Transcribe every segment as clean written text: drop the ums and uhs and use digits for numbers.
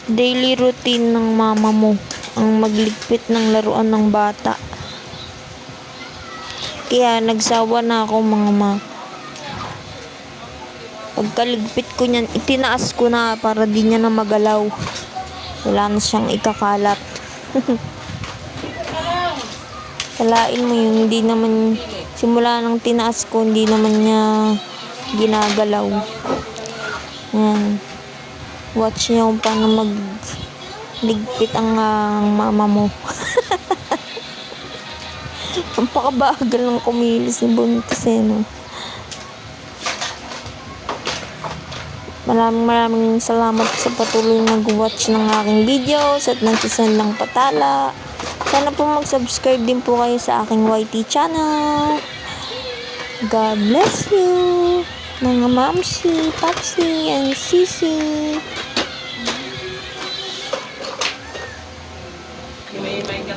daily routine ng mama mo ang magligpit ng laruan ng bata. Kaya nagsawa na ako mga ma. Pagkaligpit ko niyan, itinaas ko na para di niya na magalaw. Wala na siyang ikakalat. Kalain mo yung hindi naman, simula nang tinaas ko, hindi naman niya ginagalaw. Yan. Watch niyo kung paano magligpit ang mama mo. Ang pakabagal ng kumilos ni Buntis no. Maraming salamat sa patuloy nag-watch ng aking videos at nagsisend ng patala. Sana po mag-subscribe din po kayo sa aking YT channel. God bless you, mga mamsi, papsi, and sisi.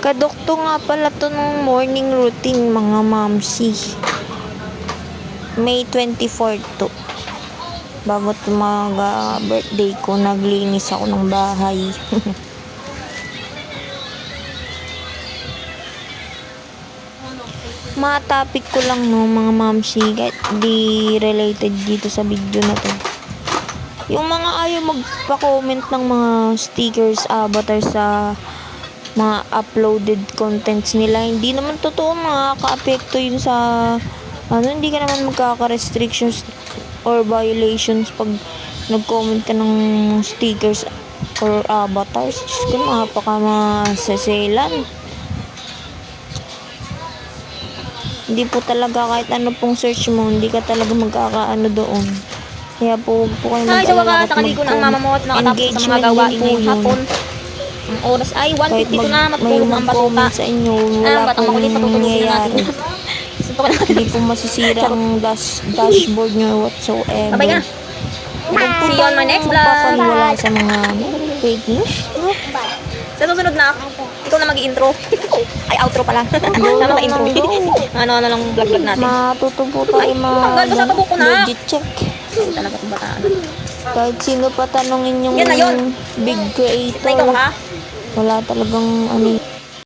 Kadokto nga pala to ng morning routine, mga mamsi. May 24 to. Bago birthday ko, naglinis ako ng bahay. Mga topic ko lang no, mga mamsi, kahit di related dito sa video na to. Yung mga ayaw magpa-comment ng mga stickers, avatar sa mga uploaded contents nila, hindi naman totoo, makaka-apekto yun sa hindi ka naman magkaka-restrictions or violations pag nag-comment ka ng stickers or avatars. Diyos ko, napaka-maseselan. Hindi po talaga kahit ano pong search mo, hindi ka talaga magkakaano doon. Kaya po kayo Ay, sa wakas, nakaligo na ang mama mo at nakatapos sa mga gawain ngayong hapon. Ang oras ay 1:52 na, matulog ang batuta. Sa inyo, wala batang makulit, patutulogin na natin. Hindi po masisira ang dashboard nyo whatsoever. Bye-bye na. See you on my next vlog. Papaniwala sa mga fake news. No? Sa susunod na, ikaw na mag-i-intro. Ay, outro pala. Tama ka intro. Ano lang vlog natin. Matuto po tayo tanggal ko sa pabuko na. legit check. Ay, talaga itong bataan. Kahit sino pa tanongin yung Yan na yun. big Na ikaw creator. ha? Wala talagang ano